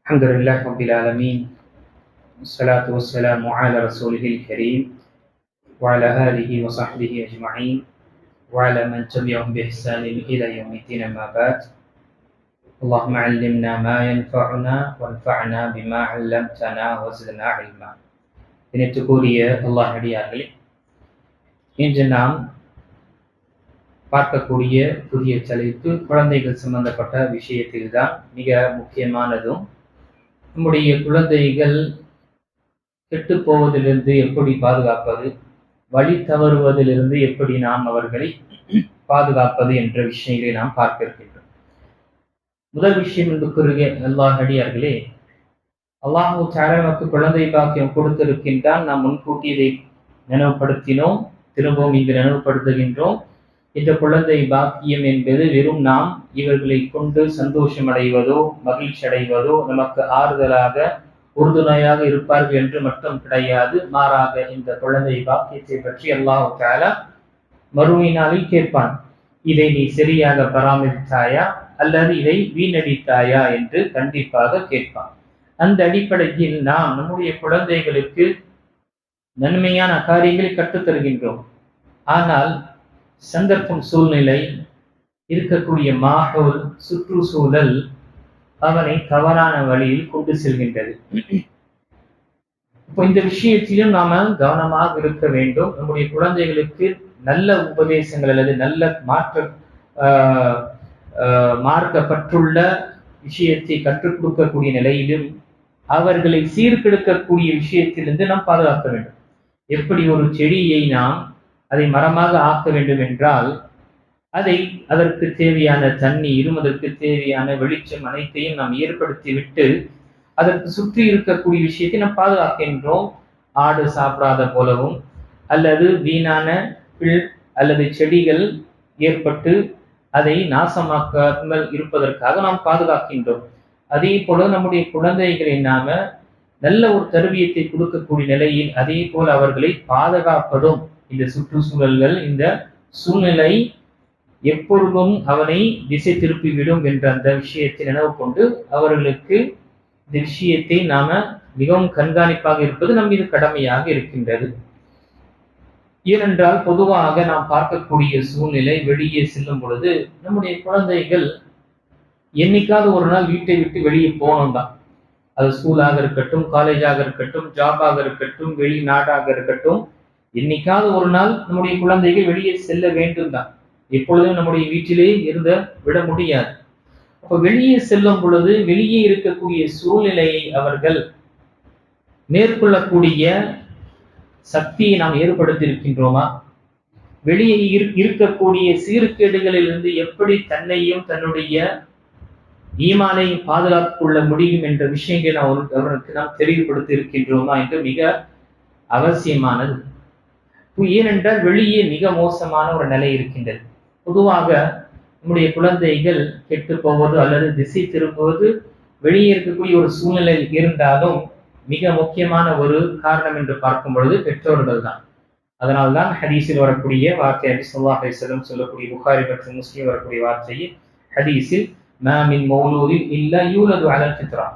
الحمد لله رب العالمين والصلاة والسلام على رسوله الكريم وعلى آله وصحبه أجمعين وعلى من تبعهم بإحسان إلى يوم الدين أما بعد اللهم علمنا ما ينفعنا وانفعنا بما علمتنا وزدنا علما. இணைத்துக்கூறிய அல்லாஹ் அடியார்களே, இன்று நாம் பார்க்கக்கூடிய புதிய தலைப்பு குழந்தைகள் சம்பந்தப்பட்ட விஷயத்தில்தான் மிக முக்கியமானதும், நம்முடைய குழந்தைகள் கெட்டு போவதிலிருந்து எப்படி பாதுகாப்பது, வழி தவறுவதிலிருந்து எப்படி நாம் அவர்களை பாதுகாப்பது என்ற விஷயங்களை நாம் பார்க்க இருக்கின்றோம். முதல் விஷயம் என்று கூறுகிற அல்லாஹ் அடியார்களே, அல்லாஹு தஆலா நமக்கு குழந்தை பாக்கியம் கொடுத்திருக்கின்றான். நாம் முன்கூட்டி இதை நினைவுபடுத்தினோம், திரும்பவும் இங்கு நினைவுபடுத்துகின்றோம். இந்த குழந்தை பாக்கியம் என்பது வெறும் நாம் இவர்களை கொண்டு சந்தோஷம் அடைவதோ மகிழ்ச்சி அடைவதோ நமக்கு ஆறுதலாக உறுதுணையாக இருப்பார்கள் என்று மட்டும் கிடையாது. மாறாக இந்த குழந்தை பாக்கியத்தை பற்றி அல்லாஹ் தஆலா மறுமை நாளில் கேட்பான். இதை நீ சரியாக பராமரித்தாயா அல்லது இதை வீணடித்தாயா என்று கண்டிப்பாக கேட்பான். அந்த அடிப்படையில் நாம் நம்முடைய குழந்தைகளுக்கு நன்மையான காரியங்களை கற்றுத்தருகின்றோம். ஆனால் சந்தர்ப்பம், சூழ்நிலை, இருக்கக்கூடிய மாஹோல், சுற்றுச்சூழல் அவனை தவறான வழியில் கொண்டு செல்கின்றது. இப்போ இந்த விஷயத்திலும் நாம கவனமாக இருக்க வேண்டும். நம்முடைய குழந்தைகளுக்கு நல்ல உபதேசங்கள் அல்லது நல்ல மார்க்கப்பட்டுள்ள விஷயத்தை கற்றுக் கொடுக்கக்கூடிய நிலையிலும் அவர்களை சீர்கெடுக்கக்கூடிய விஷயத்திலிருந்து நாம் பாதுகாக்க வேண்டும். எப்படி ஒரு செடியை நாம் அதை மரமாக ஆக்க வேண்டும் என்றால் அதற்கு தேவையான தண்ணீரும் அதற்கு தேவையான வெளிச்சம் அனைத்தையும் நாம் ஏற்படுத்திவிட்டு அதற்கு சுற்றி இருக்கக்கூடிய விஷயத்தை நாம் பாதுகாக்கின்றோம். ஆடு சாப்பிடாத போலவும் அல்லது வீணான பில் அல்லது செடிகள் ஏற்பட்டு அதை நாசமாக்காமல் இருப்பதற்காக நாம் பாதுகாக்கின்றோம். அதே போல நம்முடைய குழந்தைகளை நாம நல்ல ஒரு தருவியத்தை கொடுக்கக்கூடிய நிலையில் அதே போல அவர்களை பாதுகாப்பதும், இந்த சுற்றுச்சூழல்கள், இந்த சூழ்நிலை எப்பொழுதும் அவனை திசை திருப்பிவிடும் என்ற அந்த விஷயத்தை நினைவு கொண்டு அவர்களுக்கு இந்த விஷயத்தை நாம மிகவும் கண்காணிப்பாக இருப்பது நம் மீது கடமையாக இருக்கின்றது. ஏனென்றால் பொதுவாக நாம் பார்க்கக்கூடிய சூழ்நிலை, வெளியே செல்லும் பொழுது நம்முடைய குழந்தைகள் என்னைக்காவது ஒரு நாள் வீட்டை விட்டு வெளியே போகணும் தான். அது ஸ்கூலாக இருக்கட்டும், காலேஜாக இருக்கட்டும், ஜாபாக இருக்கட்டும், வெளிநாடாக இருக்கட்டும், என்னைக்காவது ஒரு நாள் நம்முடைய குழந்தைகள் வெளியே செல்ல வேண்டும் தான். எப்பொழுதும் நம்முடைய வீட்டிலே இருந்த விட முடியாது. அப்ப வெளியே செல்லும் பொழுது வெளியே இருக்கக்கூடிய சூழ்நிலையை அவர்கள் மேற்கொள்ளக்கூடிய சக்தியை நாம் ஏற்படுத்தி இருக்கின்றோமா? வெளியே இருக்கக்கூடிய சீர்கேடுகளிலிருந்து எப்படி தன்னையும் தன்னுடைய ஈமானையும் பாதுகாத்துக் கொள்ள முடியும் என்ற விஷயங்களை அவருக்கு நாம் தெளிவுபடுத்தி இருக்கின்றோமா என்று மிக அவசியமானது. ஏனென்றால் வெளியே மிக மோசமான ஒரு நிலை இருக்கின்றது. பொதுவாக நம்முடைய குழந்தைகள் கெட்டு போவது அல்லது திசை திரும்புவது வெளியே இருக்கக்கூடிய ஒரு சூழ்நிலை இருந்தாலும் மிக முக்கியமான ஒரு காரணம் என்று பார்க்கும் பொழுது பெற்றோர்கள் தான். அதனால்தான் ஹதீஸில் வரக்கூடிய வார்த்தை, நபி ஸல்லல்லாஹு அலைஹி வஸல்லம் சொல்லக்கூடிய, புகாரி மற்றும் முஸ்லிம் வரக்கூடிய வார்த்தையில், ஹதீஸில் மா மின் மௌலூதின் இல்லா யூலது அலல் ஃபித்ரா,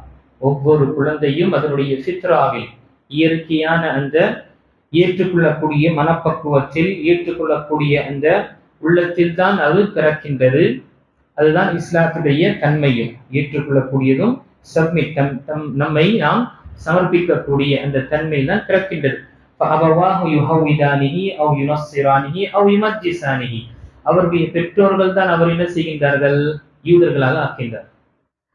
ஒவ்வொரு குழந்தையும் அதனுடைய ஃபித்ராவில், இயற்கையான அந்த ஏற்றுக்கொள்ளக்கூடிய மனப்பக்குவத்தில், ஏற்றுக்கொள்ளக்கூடிய அந்த உள்ளத்தில் தான் அது பிறக்கின்றது. அதுதான் இஸ்லாத்துடைய தன்மையும், ஏற்றுக்கொள்ளக்கூடியதும் சப்மிட், நம்மை நாம் சமர்ப்பிக்கக்கூடிய அந்த தன்மை தான் பிறக்கின்றது. அவருடைய பெற்றோர்கள் தான் அவர் என்ன செய்கின்றார்கள்? யூதர்களாக ஆக்கின்றார்கள்,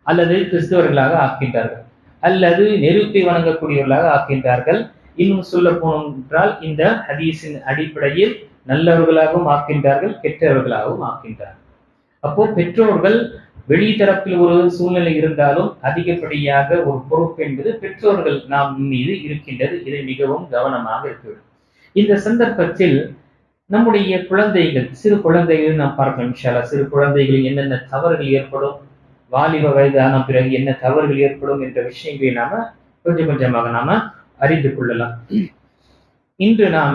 அல்லது கிறிஸ்தவர்களாக ஆக்கின்றார்கள், அல்லது நெருப்பை வணங்கக்கூடியவர்களாக ஆக்கின்றார்கள். இன்னும் சொல்ல போனென்றால் இந்த ஹதீஸின் அடிப்படையில் நல்லவர்களாகவும் ஆக்கின்றார்கள், கெட்டவர்களாகவும் ஆக்கின்றார்கள். அப்போ பெற்றோர்கள் வெளித்தரப்பில் ஒரு சூழ்நிலை இருந்தாலும் அதிகப்படியாக ஒரு பொறுப்பு என்பது பெற்றோர்கள் நாம் மீது இருக்கின்றது. இதை மிகவும் கவனமாக இருக்க வேண்டும். இந்த சந்தர்ப்பத்தில் நம்முடைய குழந்தைகள், சிறு குழந்தைகள் நாம் பார்க்கணும். இன்ஷா அல்லாஹ் சிறு குழந்தைகளில் என்னென்ன தவறுகள் ஏற்படும், வாலிப வயதான பிறகு என்ன தவறுகள் ஏற்படும் என்ற விஷயங்களை நாம கொஞ்சம் கொஞ்சமாக நாம அறிந்து கொள்ளலாம். இன்று நாம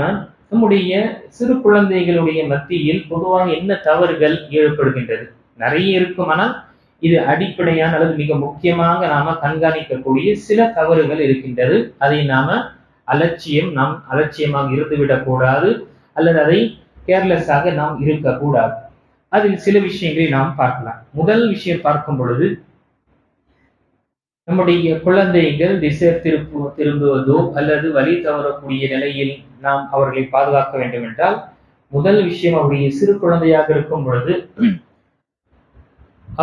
நம்முடைய சிறு குழந்தைகளுடைய மத்தியில் பொதுவாக என்ன தவறுகள் ஏற்படுகின்றது? நிறைய இருக்கும். ஆனால் இது அடிப்படையான அல்லது மிக முக்கியமாக நாம கண்காணிக்கக்கூடிய சில தவறுகள் இருக்கின்றது. அதை நாம் அலட்சியமாக இருந்துவிடக் கூடாது, அல்லது அதை கேர்லெஸ்ஸாக நாம் இருக்கக்கூடாது. அதில் சில விஷயங்களை நாம் பார்க்கலாம். முதல் விஷயம் பார்க்கும் பொழுது, நம்முடைய குழந்தைகள் திசை திரும்புவதோ அல்லது வழி தவறக்கூடிய நிலையில் நாம் அவர்களை பாதுகாக்க வேண்டும் என்றால், முதல் விஷயம் அவருடைய சிறு குழந்தையாக இருக்கும் பொழுது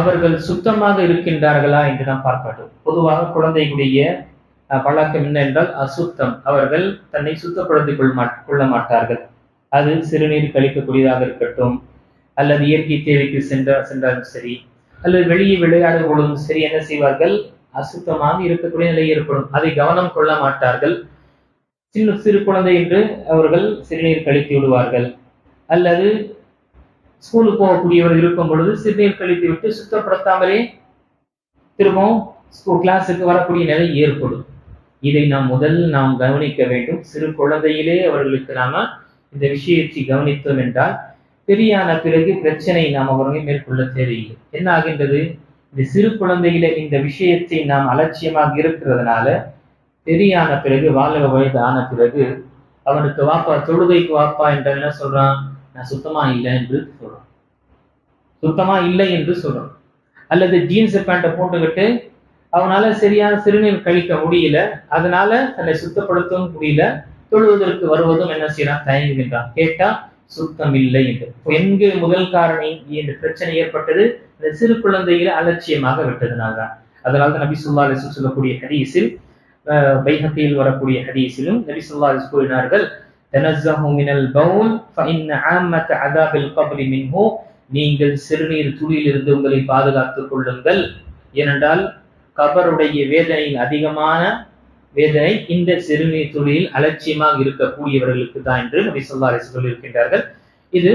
அவர்கள் சுத்தமாக இருக்கின்றார்களா என்று நாம் பார்க்க வேண்டும். பொதுவாக குழந்தைகளுடைய பழக்கம் என்ன என்றால் அசுத்தம். அவர்கள் தன்னை சுத்தப்படுத்திக் கொள்ள மாட்டார்கள். அது சிறுநீர் கழிக்கக்கூடியதாக இருக்கட்டும், அல்லது இயற்கை தேவைக்கு சென்றாலும் சரி, அல்லது வெளியே விளையாடும் பொழுதும் சரி, என்ன செய்வார்கள்? அசுத்தமாக இருக்கக்கூடிய நிலை ஏற்படும். அதை கவனம் கொள்ள மாட்டார்கள். சிறு குழந்தை என்று அவர்கள் சிறுநீர் கழித்து விடுவார்கள். அல்லது ஸ்கூலுக்கு போகக்கூடியவர் இருக்கும் பொழுது சிறுநீர் கழித்து விட்டு சுத்தப்படுத்தாமலே திரும்பவும் கிளாஸுக்கு வரக்கூடிய நிலை ஏற்படும். இதை நாம் கவனிக்க வேண்டும். சிறு குழந்தையிலே அவர்களுக்கு நாம இந்த விஷயத்தை கவனித்தோம் என்றால் பெரியான பிறகு பிரச்சனை நாம் அவர்களை மேற்கொள்ள தேவையில்லை. என்ன ஆகின்றது? இந்த சிறு குழந்தையில இந்த விஷயத்தை நாம் அலட்சியமாக இருக்கிறதுனால பெரியான பிறகு வாலிப வயது ஆன பிறகு அவனுக்கு வாப்பா, தொழுகைக்கு வாப்பா என்ற என்ன சொல்றான்? நான் சுத்தமா இல்லை என்று சொல்றான். சுத்தமா இல்லை என்று சொல்றான். அல்லது ஜீன்ஸ் பேண்ட்டை போட்டுக்கிட்டு அவனால சரியான சிறுநீர் கழிக்க முடியல, அதனால தன்னை சுத்தப்படுத்தவும் முடியல, தொழுவதற்கு வருவதும் என்ன செய்யறான்? தயங்குகின்றான். கேட்டா சுத்தம் இல்லை என்று. எங்கு முதல் காரணி இந்த பிரச்சனை ஏற்பட்டது? இந்த சிறு குழந்தைகளை அலட்சியமாக விட்டதுனால்தான். அதனால்தான் நபி ஸல்லல்லாஹு அலைஹி வஸல்லம் சொல்லக்கூடிய ஹதீஸில், பைஹக்கியில் வரக்கூடிய ஹதீஸிலும் நபி ஸல்லல்லாஹு அலைஹி வஸல்லம் கூறினார்கள், தனஸ்ஸஹு மினல் பவுல் ஃபஇன்ன ஆம்மத அதாபில் கப்ரி மின்ஹு, நீங்கள் சிறுநீர் துளியிலிருந்து உங்களை பாதுகாத்துக் கொள்ளுங்கள். ஏனென்றால் கபருடைய வேதனையில் அதிகமான வேதனை இந்த சிறுநீர் துளியில் அலட்சியமாக இருக்கக்கூடியவர்களுக்கு தான் என்று நபி ஸல்லல்லாஹு அலைஹி வஸல்லம் சொல்லியிருக்கின்றார்கள். இது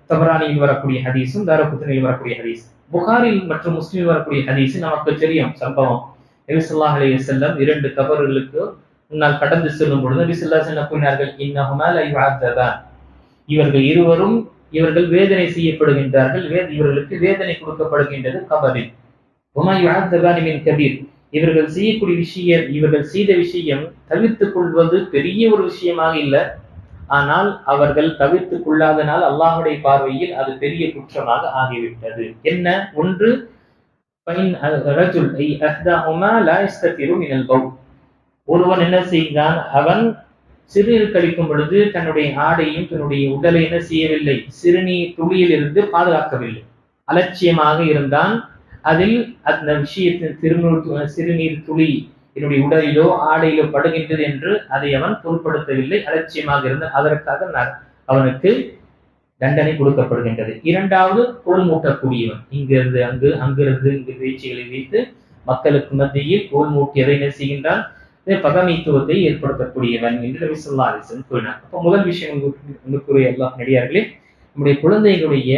தபரானியில் வரக்கூடிய ஹதீஸும் தாரகுத்னியில் வரக்கூடிய ஹதீஸ். புகாரில் மற்றும் முஸ்லிமில் வரக்கூடிய ஹதீஸ் நமக்கு தெரியும் சம்பவம். நபி ஸல்லல்லாஹு அலைஹி வஸல்லம் 2 கபர்களுக்கு முன்னால் கடந்து செல்லும் பொழுது நபி ஸல்லல்லாஹு அலைஹி வஸல்லம் கூறினார்கள், இன்னஹுமா லா யுஅத்தபான், இவர்கள் இருவரும் வேதனை செய்யப்படுகின்றார்கள், இவர்களுக்கு வேதனை கொடுக்கப்படுகின்றது கபரில். வமா யுஅத்தபான் மின் கபீர், இவர்கள் செய்த விஷயம் தவிர்த்துக் கொள்வது பெரிய ஒரு விஷயமாக இல்லை, ஆனால் அவர்கள் தவிர்த்துக் கொள்ளாதனால் அல்லாஹ்வுடைய பார்வையில் அது பெரிய குற்றமாக ஆகிவிட்டது. என்ன? ஒன்று, ஒருவன் என்ன செய்கிறான்? அவன் சிறுநீர் கழிக்கும் பொழுது தன்னுடைய ஆடையும் தன்னுடைய உடலை என்ன செய்யவில்லை? சிறுநீர் துளியில் இருந்து பாதுகாக்கவில்லை, அலட்சியமாக இருந்தான். அதில் அந்த விஷயத்தின் சிறுநீர் துளி என்னுடைய உடலிலோ ஆடையிலோ படுகின்றது என்று அதை அவன் பொருட்படுத்தவில்லை, அலட்சியமாக இருந்தால் அதற்காக அவனுக்கு தண்டனை கொடுக்கப்படுகின்றது. இரண்டாவது, கோல் மூட்டக்கூடியவன். இங்கிருந்து அங்கிருந்து இங்கு பேச்சுகளை வைத்து மக்களுக்கு மத்தியில் கோல் மூட்டியதை என்ன செய்கின்றான்? பகமைத்துவத்தை ஏற்படுத்தக்கூடியவன் என்று நபி ஸல்லல்லாஹு அலைஹி வஸல்லம் கூறினார். அப்போ முதல் விஷயம் உங்களுக்குரிய அல்லாஹ் நடிகார்களே, நம்முடைய குழந்தைகளுடைய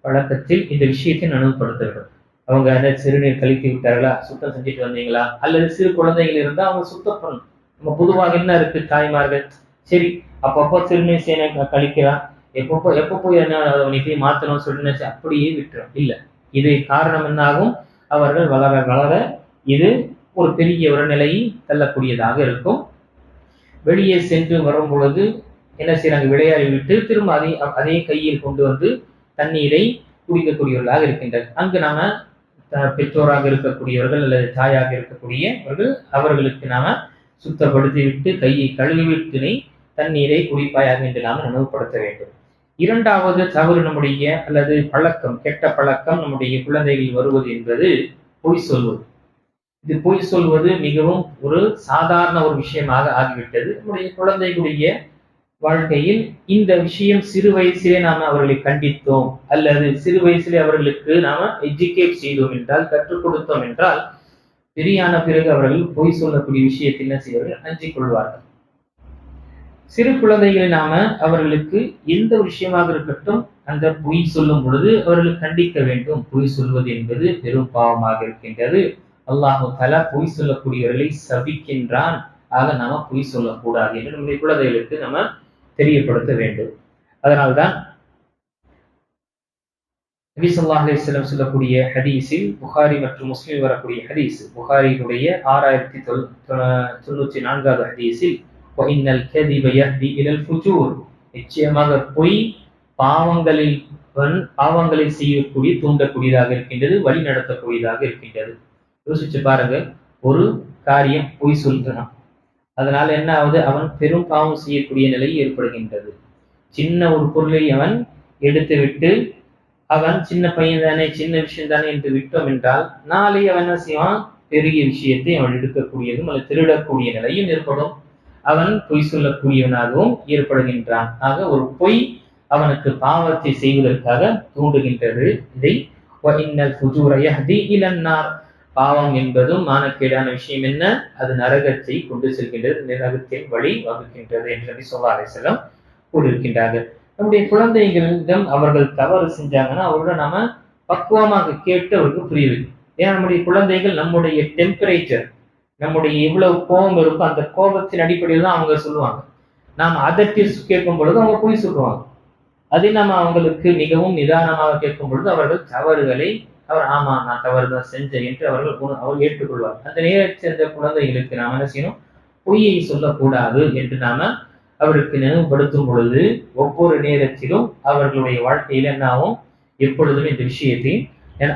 பழக்கத்தில் இந்த விஷயத்தை அனுபவப்படுத்த வேண்டும். அவங்க அந்த சிறுநீர் கழித்து விட்டார்களா, சுத்தம் செஞ்சுட்டு வந்தீங்களா, அல்லது சிறு குழந்தைகள் இருந்தால் அவங்க சுத்தம் பண்ணணும். நம்ம பொதுவாக என்ன இருக்கு, தாய்மார்கள் சரி அப்பப்போ சிறுநீர் சேனை கழிக்கிறான், எப்போ போய் என்ன அவனை மாற்றணும் சொல்லி அப்படியே விட்டுரும். இல்லை, இது காரணம் என்னாகும்? அவர்கள் வளர வளர இது ஒரு பெரிய ஒரு நிலையை தள்ளக்கூடியதாக இருக்கும். வெளியே சென்று வரும் பொழுது என்ன செய்யறாங்க? விளையாடி விட்டு திரும்ப அதே கையில் கொண்டு வந்து தண்ணீரை குடிக்கக்கூடியவர்களாக இருக்கின்றனர். அங்கு நாம பெற்றோராக இருக்கக்கூடியவர்கள் அல்லது தாயாக இருக்கக்கூடியவர்கள் அவர்களுக்கு நாம சுத்தப்படுத்தி விட்டு கையை கழுவிவிட்டு தண்ணீரை குடிப்பாயாக என்று நாம நினைவுபடுத்த வேண்டும். இரண்டாவது தவறு நம்முடைய அல்லது பழக்கம், கெட்ட பழக்கம் நம்முடைய குழந்தைகள் வருவது என்பது பொய் சொல்வது. இது பொய் சொல்வது மிகவும் ஒரு சாதாரண ஒரு விஷயமாக ஆகிவிட்டது நம்முடைய குழந்தைகளுடைய வாழ்க்கையில். இந்த விஷயம் சிறு வயசிலே நாம அவர்களை கண்டித்தோம் அல்லது சிறு வயசிலே அவர்களுக்கு நாம எஜுகேட் செய்தோம் என்றால், கற்றுக் கொடுத்தோம் என்றால், பெரியான பிறகு அவர்கள் பொய் சொல்லக்கூடிய விஷயத்தை என்ன செய்வார்கள்? அஞ்சிக் கொள்வார்கள். சிறு குழந்தைகளை நாம அவர்களுக்கு எந்த விஷயமாக இருக்கட்டும் அந்த பொய் சொல்லும் பொழுது அவர்கள் கண்டிக்க வேண்டும். பொய் சொல்வது என்பது பெரும் பாவமாக இருக்கின்றது. அல்லாஹு தஆலா பொய் சொல்லக்கூடியவர்களை சபிக்கின்றான். ஆக நாம பொய் சொல்லக்கூடாது என்று நம்முடைய குழந்தைகளுக்கு நம்ம தெரியப்படுத்த வேண்டும். அதனால்தான் நபி ஸல்லல்லாஹு அலைஹி வஸல்லம் சொல்லக்கூடிய ஹதீஸில், புகாரி மற்றும் முஸ்லிம் வரக்கூடிய ஹதீஸ், புகாரியுடைய 6094வது ஹதீஸில், வஇன்னல் கதிப யஹ்தி இலல் ஃபுஜூர், நிச்சயமாக பொய் பாவங்களை செய்யக்கூடிய தூண்டக்கூடியதாக இருக்கின்றது, வழி நடத்தக்கூடியதாக இருக்கின்றது. யோசிச்சு பாருங்க, ஒரு காரியம் பொய் சொல்கிறான், அதனால என்ன ஆகுது? அவன் பெரும் பாவம் செய்யக்கூடிய நிலை ஏற்படுகின்றது. சின்ன ஒரு பொருளை அவன் எடுத்துவிட்டு, அவன் சின்ன பையன் தானே, சின்ன விஷயம் தானே என்று விட்டோம் என்றால், நாளை அவன் என்ன செய்வான்? பெரிய விஷயத்தை அவன் எடுக்கக்கூடியதும் அல்லது திருடக்கூடிய நிலையும் ஏற்படும். அவன் பொய் சொல்லக்கூடியவனாகவும் ஏற்படுகின்றான். ஆக ஒரு பொய் அவனுக்கு பாவத்தை செய்வதற்காக தூண்டுகின்றது. இதை வஇன்னல் ஃபுஜூர யஹ்தி இலன் நார், பாவம் என்பதும் மானக்கேடான விஷயம் என்ன? அது நரகத்தை கொண்டு செல்கின்றது, நரகத்தின் வழி வகுக்கின்றது என்று நபி ஸல்லல்லாஹு அலைஹி வஸல்லம் கூறியிருக்கின்றார்கள். நம்முடைய குழந்தைகளிடம் அவர்கள் தவறு செஞ்சாங்கன்னா அவரோட நாம பக்குவமாக கேட்டு அவருக்கு புரிய வைக்கும். ஏன்னா நம்முடைய குழந்தைகள் நம்முடைய டெம்பரேச்சர், நம்முடைய எவ்வளவு கோபம் இருக்கோ அந்த கோபத்தின் அடிப்படையில் தான் அவங்க சொல்லுவாங்க. நாம் அதட்டி கேட்கும் பொழுது அவங்க பொய் சொல்லுவாங்க. அதை நம்ம அவங்களுக்கு மிகவும் நிதானமாக கேட்கும் பொழுது அவர்கள் தவறுகளை ஆமா நான் தவறு தான் செஞ்சேன் என்று அவர்கள் ஏற்றுக்கொள்வார். அந்த நேரத்தை சேர்ந்த குழந்தைகளுக்கு நாம் என்ன செய்யணும்? பொய்யை சொல்லக்கூடாது என்று நாம அவருக்கு நினைவுபடுத்தும் பொழுது ஒவ்வொரு நேரத்திலும் அவர்களுடைய வாழ்க்கையில என்னாகும்? எப்பொழுதும் இந்த விஷயத்தை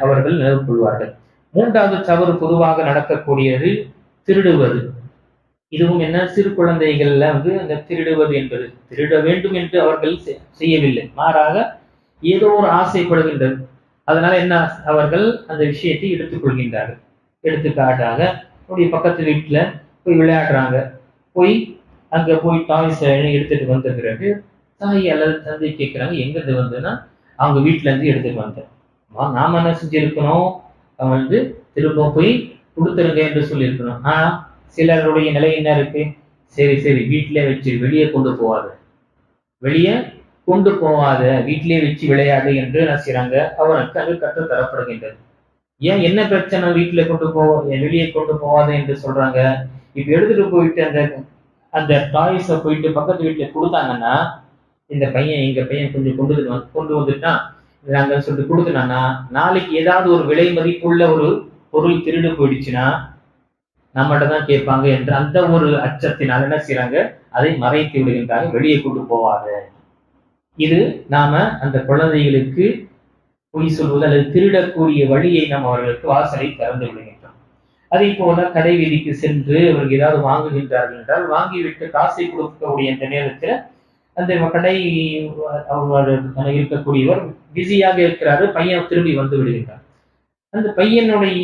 அவர்கள் நினைவு கொள்வார்கள். மூன்றாவது தவறு பொதுவாக நடக்கக்கூடியது திருடுவது. இதுவும் என்ன? சிறு குழந்தைகள்ல அந்த திருடுவது என்பது, திருட வேண்டும் என்று அவர்கள் செய்யவில்லை, மாறாக ஏதோ ஒரு ஆசைப்படுகின்றது. அதனால என்ன? அவர்கள் அந்த விஷயத்தை எடுத்துக் கொள்கின்றார்கள். எடுத்துக்காட்டாக நம்முடைய பக்கத்து வீட்டுல போய் விளையாடுறாங்க, அங்க போய் டாய்ஸ் எடுத்துட்டு வந்த பிறகு தாய் அல்லது தந்தை கேட்கிறாங்க, எங்க இருந்து வந்ததுன்னா அவங்க வீட்டுல இருந்து எடுத்துட்டு வந்தேன். நாம என்ன செஞ்சிருக்கணும்? அவன் திரும்ப போய் கொடுத்துருங்க என்று சொல்லியிருக்கணும். ஆனா சிலருடைய நிலை என்ன இருக்கு? சரி வீட்டிலே வச்சு வெளியே கொண்டு போவாத, வீட்டிலே வச்சு விளையாடு என்று என்ன செய்யறாங்க? அவனுக்கு அது கற்று தரப்படுகின்றது. ஏன், என்ன பிரச்சனை? வெளியே கொண்டு போவாத என்று சொல்றாங்க. இப்ப எடுத்துட்டு போயிட்டு அந்த டாய்ஸை போயிட்டு பக்கத்து வீட்டுல கொடுத்தாங்கன்னா, இந்த பையன் எங்க பையன் கொஞ்சம் கொண்டு வந்துட்டான் நாங்க சொல்லிட்டு கொடுத்துனான்னா, நாளைக்கு ஏதாவது ஒரு விலை மதிப்புள்ள ஒரு பொருள் திருடு போயிடுச்சுன்னா நம்மகிட்ட தான் கேட்பாங்க என்று அந்த ஒரு அச்சத்தினால் என்ன செய்யறாங்க? அதை மறைத்து விடுகின்றாங்க, வெளியே கொண்டு போவாத. இது நாம அந்த குழந்தைகளுக்கு பொய் சொல்வது அல்லது திருடக்கூடிய வழியை நாம் அவர்களுக்கு வாசலை திறந்து விடுகின்றோம். அதே போல கடை வீதிக்கு சென்று அவர்கள் ஏதாவது வாங்குகின்றார்கள் என்றால், வாங்கிவிட்டு காசை கொடுக்கக்கூடிய அந்த நேரத்தில் அந்த கடை இருக்கக்கூடியவர் பிஸியாக இருக்கிறாரு, பையன் திரும்பி வந்து விடுகின்றார். அந்த பையனுடைய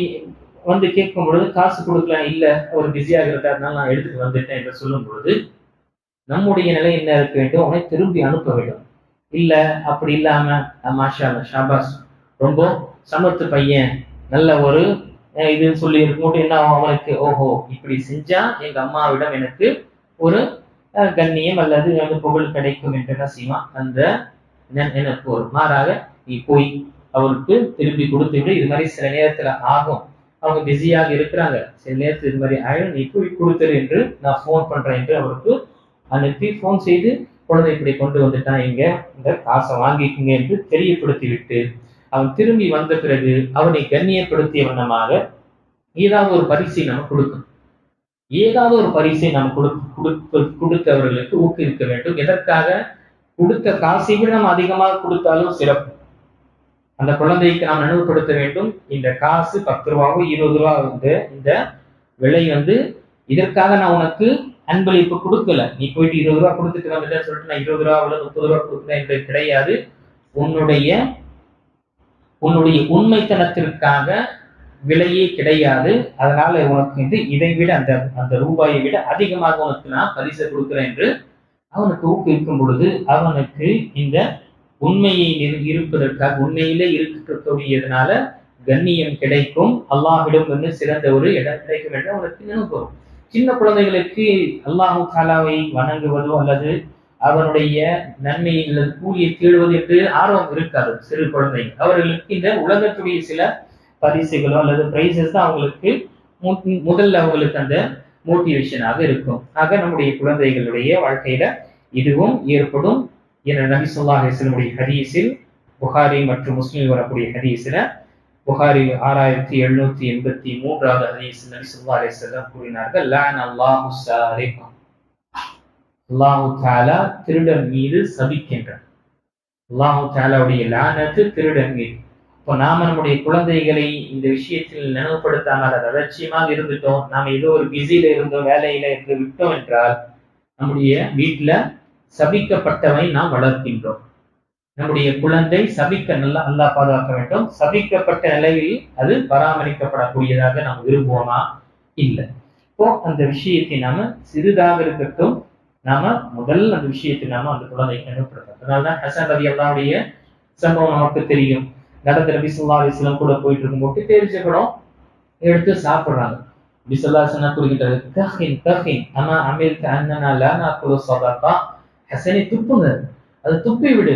கேட்கும் பொழுது காசு கொடுக்கலாம், இல்ல அவர் பிஸியாக இருக்கிறதுனால நான் எடுத்துட்டு வந்துட்டேன் என்று சொல்லும் பொழுது நம்முடைய நிலை என்ன இருக்க வேண்டும்? அவனை திரும்பி அனுப்ப வேண்டும். இல்ல அப்படி இல்லாம, மாஷா அல்லாஹ், ஷாபாஸ், ரொம்ப சமத்து பையன், நல்ல ஒரு இது சொல்லி இருக்கும்போது என்ன அவனுக்கு, ஓஹோ இப்படி செஞ்சா எங்க அம்மாவிடம் எனக்கு ஒரு கண்ணியம் அல்லது புகழ் கிடைக்கும் என்று என்ன செய்வான்? அந்த எனக்கு ஒரு மாறாக நீ போய் அவருக்கு திரும்பி கொடுத்துவிட்டு, இது மாதிரி சில நேரத்துல ஆகும், அவங்க பிஸியாக இருக்கிறாங்க, சில நேரத்தில் இது மாதிரி ஆயிடும், நீ போய் கொடுத்துரு என்று நான் போன் பண்றேன் என்று அவருக்கு அனுப்பி போன் செய்து, குழந்தை இப்படி கொண்டு வந்துட்டான், இங்க இந்த காசை வாங்கிக்குங்க என்று தெரியப்படுத்திவிட்டு அவன் திரும்பி வந்த பிறகு அவனை கண்ணியப்படுத்திய வண்ணமாக ஏதாவது ஒரு பரிசை நம்ம கொடுக்கணும். ஏதாவது ஒரு பரிசை நாம் கொடுத்து அவர்களுக்கு ஊக்குவிக்க வேண்டும். எதற்காக? கொடுத்த காசை விட நாம் அதிகமாக கொடுத்தாலும் சிறப்பு. அந்த குழந்தைக்கு நாம் நினைவுபடுத்த வேண்டும், இந்த காசு 10 ரூபாவோ 20 ரூபா இந்த விலை இதற்காக நான் உனக்கு அன்பளிப்பு கொடுக்கல, நீ போயிட்டு 20 ரூபா கொடுத்துட்டு வந்துட்டேன்னு சொல்லிட்டு நான் 20 ரூபா 30 ரூபா கொடுக்குறேன் என்று கிடையாது. உன்னுடைய உண்மைத்தனத்திற்காக விலையே கிடையாது. அதனால உனக்கு இதை விட அந்த ரூபாயை விட அதிகமாக உனக்கு நான் பரிசு கொடுக்கிறேன் என்று அவனுக்கு ஊக்குவிக்கும் பொழுது அவனுக்கு இந்த உண்மையை இருப்பதற்காக, உண்மையிலே இருக்கக்கூடியதுனால கண்ணியம் கிடைக்கும், அல்லாஹ்விடம் சிறந்த ஒரு இடம் கிடைக்கும் என்று அவனுக்கு நினைவு. சின்ன குழந்தைகளுக்கு அல்லாஹு தாலாவை வணங்குவதோ அல்லது அவனுடைய நன்மையை அல்லது கூலியை தேடுவது என்று ஆர்வம் இருக்காது. சிறு குழந்தைகள் அவர்களுக்கு இந்த உலகத்துடைய சில பரிசுகளோ அல்லது பிரைசஸ் தான் அவங்களுக்கு முதல்ல அவங்களுக்கு அந்த மோட்டிவேஷனாக இருக்கும். ஆக நம்முடைய குழந்தைகளுடைய வாழ்க்கையில இதுவும் ஏற்படும் என நபி ஸல்லல்லாஹு அலைஹி வஸல்லம் ஹதீஸில் புகாரி மற்றும் முஸ்லிம் வரக்கூடிய ஹதீஸ்ல புகாரி 6783வது ஹதீஸ் நபி ஸல்லல்லாஹு அலைஹி வஸல்லம் கூறினார்கள் லஅன அல்லாஹு ஸாரிக், அல்லாஹ் தஆலா திருடன் மீது சபிக்கின்றான். அல்லாஹ் தஆலாவுடைய லானத்து திருடன் மீது. இப்போ நாம நம்முடைய குழந்தைகளை இந்த விஷயத்தில் நினைவுபடுத்தாமல் அது அலட்சியமாக இருந்துட்டோம், நாம ஏதோ ஒரு பிஸியில இருந்தோம், வேலையில இருந்து விட்டோம் என்றால் நம்முடைய வீட்டுல சபிக்கப்பட்டவை நாம் வளர்க்கின்றோம். நம்முடைய குழந்தை சபிக்க நல்லா அல்லாஹ் பாதுகாக்க வேண்டும். சபிக்கப்பட்ட நிலையில் அது பராமரிக்கப்படக்கூடியதாக நாம் விரும்புவோமா? இல்லை. இப்போ அந்த விஷயத்தை நாம சிறிதாக இருக்கட்டும், நாம முதல் அந்த விஷயத்தை நாம அந்த குழந்தைக்கு நினைவுபடுத்தணும். அதனாலதான் ஹசன் ரலியல்லாஹுடைய சம்பவம் நமக்கு தெரியும். நடந்த நபி ஸல்லல்லாஹு அலைஹி வஸல்லம் கூட போயிட்டு இருக்கும்போது தெரிஞ்ச படம் எடுத்து சாப்பிடுறாங்க. நபி ஸல்லல்லாஹு அலைஹி வஸல்லம் கூறுகின்றார், கஹின் கஹின் அமா அமில்த அன்னனா லா நஅகுலு ஸதகா. ஹசனை துப்புங்க, அது துப்பி விடு.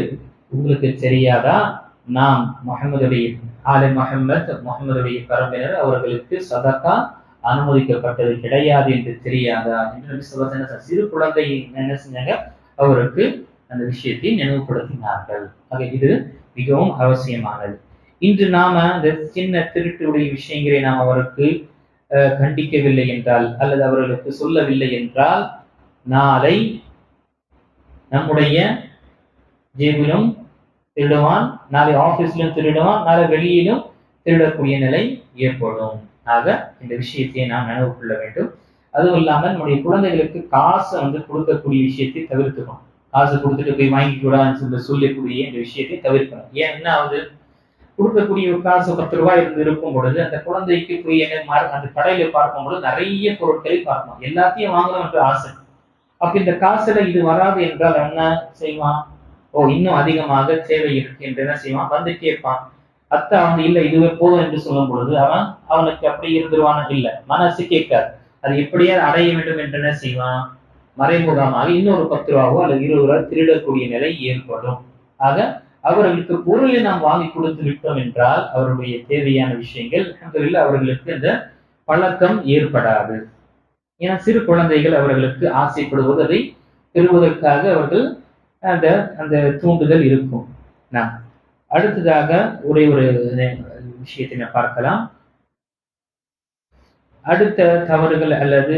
உங்களுக்கு தெரியாதா, நாம் முஹம்மதுடைய ஆலே முஹம்மதுடைய பரம்பினர் அவர்களுக்கு சதகா அனுமதிக்கப்பட்டது கிடையாது என்று தெரியாதா என்று நபி ஸல்லல்லாஹு அலைஹி வஸல்லம் சிறு குழந்தை என்ன செஞ்சாங்க, அவருக்கு அந்த விஷயத்தை நினைவுபடுத்தினார்கள். ஆக இது மிகவும் அவசியமானது. இன்று நாம இந்த சின்ன திருட்டுடைய விஷயங்களை நாம் அவருக்கு கண்டிக்கவில்லை என்றால் அல்லது அவர்களுக்கு சொல்லவில்லை என்றால் நாளை நம்முடைய ஜேபிலும் திருடுவான், நாளை ஆபீஸ்லயும் திருடுவான், நாளை வெளியிலும் திருடக்கூடிய நிலை ஏற்படும். ஆக இந்த விஷயத்தை நாம் நினைவு கொள்ள வேண்டும். அதுவும் இல்லாமல் நம்முடைய குழந்தைகளுக்கு காசை கொடுக்கக்கூடிய விஷயத்தை தவிர்த்துக்கணும். காசு கொடுத்துட்டு போய் வாங்கிக்கூடாதுன்னு சொல்லக்கூடிய இந்த விஷயத்தை தவிர்க்கணும். ஏன் என்ன ஆகுது, கொடுக்கக்கூடிய காசு 10 ரூபாய் இருக்கும் பொழுது அந்த குழந்தைக்கு போய் அந்த கடையில பார்க்கும் பொழுது நிறைய பொருட்களை பார்க்கணும், எல்லாத்தையும் வாங்கணும் என்ற ஆசை. அப்ப இந்த காசுல இது வராது என்றால் என்ன செய்வான்? இன்னும் அதிகமாக தேவை இருக்கு என்று என்ன செய்வான், வந்து கேட்பான். அத்தை இல்ல இதுவே போதும் என்று சொல்லும் பொழுது அவனுக்கு அப்படி இருந்துருவான இல்ல, மனசு கேட்காது. அது எப்படியாவது அடைய வேண்டும் என்று என்ன செய்வான், மறைமுகமாக இன்னொரு 10 ரூபாவோ அல்லது 20 ரூபாய் திருடக்கூடிய நிலை ஏற்படும். ஆக அவர்களுக்கு பொருளை நாம் வாங்கி கொடுத்து விட்டோம் என்றால் அவருடைய தேவையான விஷயங்கள் அவர்களுக்கு அந்த பழக்கம் ஏற்படாது. ஏன்னா சிறு குழந்தைகள் அவர்களுக்கு ஆசைப்படுவது அதை பெறுவதற்காக அவர்கள் அந்த அந்த தூண்டுதல் இருக்கும். நாம் அடுத்ததாக ஒரே ஒரு விஷயத்தை பார்க்கலாம். அடுத்த தவறுகள் அல்லது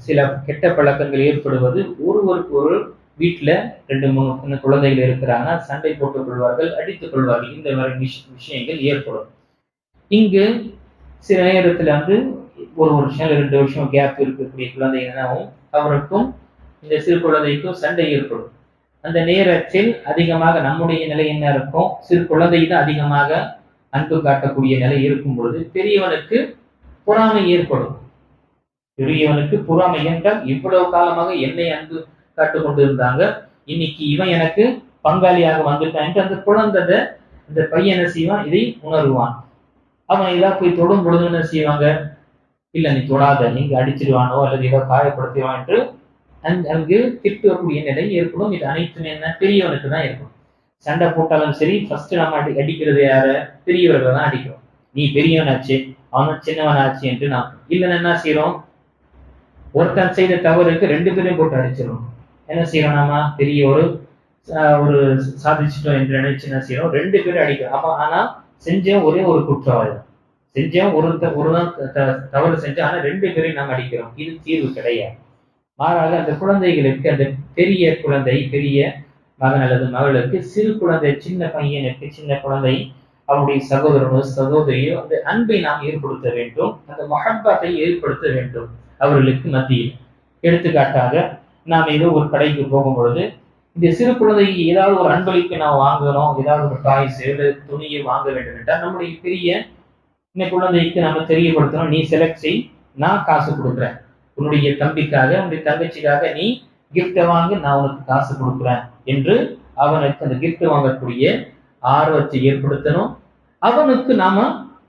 சில கெட்ட பழக்கங்கள் ஏற்படுவது, ஒருவருக்கு ஒரு வீட்டுல 2-3 குழந்தைகள் இருக்கிறாங்க, சண்டை போட்டுக் கொள்வார்கள், அடித்துக் கொள்வார்கள். இந்த மாதிரி விஷயங்கள் ஏற்படும். இங்கு சில நேரத்துல ஒரு வருஷம் 2 வருஷம் கேப் இருக்கக்கூடிய குழந்தைகளும் அவருக்கும் இந்த சிறு குழந்தைக்கும் சண்டை ஏற்படும். அந்த நேரத்தில் அதிகமாக நம்முடைய நிலை என்ன இருக்கும், சிறு குழந்தை தான் அதிகமாக அன்பு காட்டக்கூடிய நிலை இருக்கும் பொழுது பெரியவனுக்கு பொறாமை ஏற்படும். பெரியவனுக்கு பொறாமை என்றால் இவ்வளவு காலமாக என்னை அன்பு காட்டு கொண்டு இருந்தாங்க, இன்னைக்கு இவன் எனக்கு பங்காளியாக வந்துட்டான் என்று அந்த குழந்தை அந்த பையன் என்ன செய்வான், இதை உணர்வான். அவன் ஏதாவது போய் தொடும் பொழுது என்ன செய்வாங்க, இல்ல நீ தொடாத, நீங்க அடிச்சிடுவானோ அல்லது ஏதோ காயப்படுத்துவான் என்று அங்கு திட்டக்கூடிய நிலை ஏற்படும். இது அனைத்தும் என்ன, பெரியவனுக்கு தான் இருக்கும். சண்டை போட்டாலும் சரி, ஃபர்ஸ்ட் நம்ம அடிக்கிறது யார, பெரியவர்கள் தான் அடிக்கிறோம். நீ பெரியவனாச்சு அவன் சின்னவனாச்சு என்று நாம் இல்லைன்னா என்ன செய்யறோம், ஒருத்தன் செய்த தவறுக்கு 2 பேரையும் போட்டு அடிச்சிடும். என்ன செய்யறோம், நாம பெரிய ஒரு சாதிச்சிட்டோம் என்று நினைச்சு என்ன செய்யறோம், 2 பேரும் அடிக்கிறோம். அப்ப ஆனா செஞ்சவன் ஒரே ஒரு குற்றவாளி, செஞ்சவன் ஒரு தவறு செஞ்ச, ஆனா 2 பேரையும் நாம் அடிக்கிறோம். இது தீர்வு கிடையாது. மாறாக அந்த குழந்தைகளுக்கு, அந்த பெரிய குழந்தை பெரிய மகன் அல்லது மகளுக்கு சிறு குழந்தை சின்ன பையனுக்கு சின்ன குழந்தை அவருடைய சகோதரனோ சகோதரியோ அந்த அன்பை நாம் ஏற்படுத்த வேண்டும், அந்த மஹப்பத்தை ஏற்படுத்த வேண்டும் அவர்களுக்கு மத்தியில். எடுத்துக்காட்டாக நாம் ஏதோ ஒரு கடைக்கு போகும் பொழுது இந்த சிறு குழந்தைக்கு ஏதாவது ஒரு அன்பளிப்பு நாம் வாங்கணும், ஏதாவது ஒரு டாய்ஸ் துணியை வாங்க வேண்டும் என்றால் நம்முடைய பெரிய இந்த குழந்தைக்கு நம்ம தெரியப்படுத்தணும், நீ செலக்ட் செய், நான் காசு கொடுக்குறேன், உன்னுடைய தம்பிக்காக உன்னுடைய தங்கச்சிக்காக நீ கிஃப்ட் வாங்க, நான் உனக்கு காசு கொடுக்குறேன் என்று அவனுக்கு அந்த கிஃப்ட் வாங்கக்கூடிய ஆர்வத்தை ஏற்படுத்தணும். அவனுக்கு நாம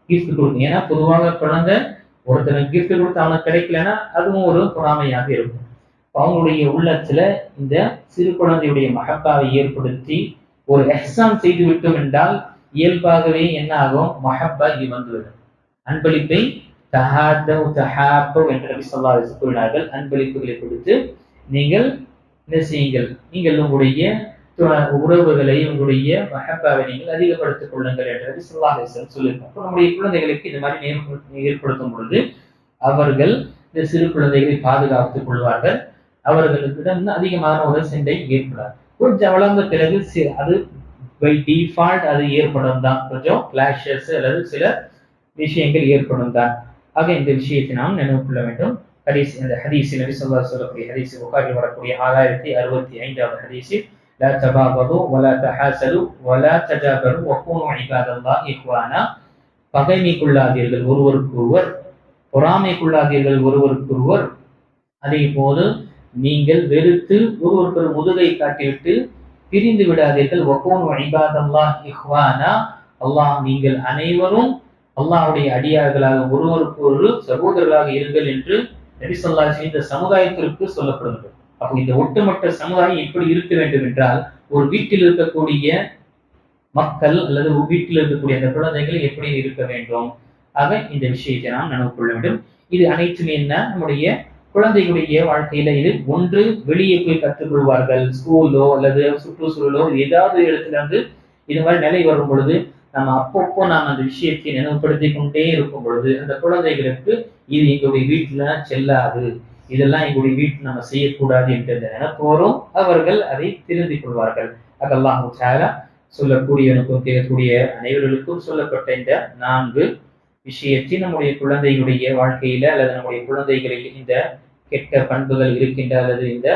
கிஃப்ட் கொடுக்கணும். ஏன்னா பொதுவாக குழந்தை ஒருத்தனுக்கு கிஃப்ட் கொடுத்து அவனுக்கு கிடைக்கலன்னா அதுவும் ஒரு பொறாமையாக இருக்கும். அவங்களுடைய உள்ளத்துல இந்த சிறு குழந்தையுடைய மஹப்பாவை ஏற்படுத்தி ஒரு எஹ்சான் செய்து விட்டோம் என்றால் இயல்பாகவே என்ன ஆகும், மஹப்பா இது வந்துவிடும். அன்பளிப்பை என்று நபி ஸல்லல்லாஹு அலைஹி வஸல்லம் கூறினார்கள். அன்பளிப்புகளை கொடுத்து நீங்கள் என்ன செய்யுங்கள், நீங்கள் உங்களுடைய உறவுகளை உங்களுடைய மஹப்பாவை நீங்கள் அதிகப்படுத்திக் கொள்ளுங்கள் என்று ஸல்லல்லாஹு அலைஹி வஸல்லம் சொல்லியிருக்காங்க. நம்முடைய குழந்தைகளுக்கு இந்த மாதிரி ஏற்படுத்தும் பொழுது அவர்கள் இந்த சிறு குழந்தைகளை பாதுகாத்துக் கொள்வார்கள். அவர்களுக்கு அதிகமான ஒரு சண்டை ஏற்படாது. கொஞ்சம் வளர்ந்த பிறகு அது பை டிஃபால்ட் அது ஏற்படும் தான், கொஞ்சம் கிளாஷஸ் அல்லது சில விஷயங்கள் ஏற்படும் தான். ஆக இந்த விஷயத்தை நாம் நினைவு கொள்ள வேண்டும். இந்த ஹதீஸில் நபி ஸல்லல்லாஹு அலைஹி சொல்லக்கூடிய ஹதீஸ் புகாரில் வரக்கூடிய 6065வது ஹதீஸில் லா தபாகது வலா தஹாசது வலா தஜாபரு வகூனு இபாதல்லாஹி இஹ்வானா, பகைமைக்குள்ளாதீர்கள் ஒருவருக்கொருவர், பொறாமைக்குள்ளாதீர்கள் ஒருவருக்கொருவர், அதே போது நீங்கள் வெறுத்து ஒருவருக்கொரு முதுகை காட்டிவிட்டு பிரிந்து விடாதீர்கள். வகூனு இபாதல்லாஹி இஹ்வானா, அல்லாஹ் நீங்கள் அனைவரும் அல்லாஹ்வுடைய அடியார்களாக ஒருவருக்கு ஒரு சகோதரர்களாக இருங்கள் என்று நபி ஸல்லல்லாஹு அலைஹி இந்த சமுதாயத்திற்கு சொல்லப்படுகிறது. அப்போ இந்த ஒட்டுமொத்த சமுதாயம் எப்படி இருக்க வேண்டும் என்றால், ஒரு வீட்டில் இருக்கக்கூடிய மக்கள் அல்லது வீட்டில் இருக்கக்கூடிய அந்த குழந்தைகள் எப்படி இருக்க வேண்டும். ஆக இந்த விஷயத்தை நாம் நினைவு கொள்ள வேண்டும். இது அனைத்துமே என்ன, நம்முடைய குழந்தைகளுடைய வாழ்க்கையில இது ஒன்று வெளியே போய் கற்றுக்கொள்வார்கள், ஸ்கூலோ அல்லது சுற்றுச்சூழலோ ஏதாவது இடத்துல வந்து இது மாதிரி நிலை வரும் பொழுது நம்ம அப்பப்போ நாம் அந்த விஷயத்தை நினைவுபடுத்தி கொண்டே இருக்கும் பொழுது அந்த குழந்தைகளுக்கு இது எங்களுடைய வீட்டுல செல்லாது, இதெல்லாம் எங்களுடைய வீட்டில் நம்ம செய்யக்கூடாது என்ற நினைப்போரும் அவர்கள் அதை திருந்திக் கொள்வார்கள். அல்லாஹ் தஆலா சொல்லக்கூடியவனுக்கும் கேட்கக்கூடிய அனைவர்களுக்கும் சொல்லப்பட்ட இந்த 4 விஷயத்தை நம்முடைய குழந்தைகளுடைய வாழ்க்கையில அல்லது நம்முடைய குழந்தைகளில் இந்த கெட்ட பண்புகள் இருக்கின்ற அல்லது இந்த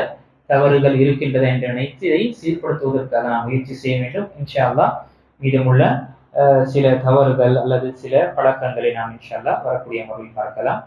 தவறுகள் இருக்கின்றன என்று நினைத்து இதை சீர்படுத்துவதற்காக நாம் முயற்சி செய்ய வேண்டும். இன்ஷா அல்லாஹ் மீதமுள்ள சில தவறுகள் அல்லது சில பழக்கங்களை நாம் இன்ஷா அல்லாஹ் வரக்கூடிய முறையில் பார்க்கலாம்.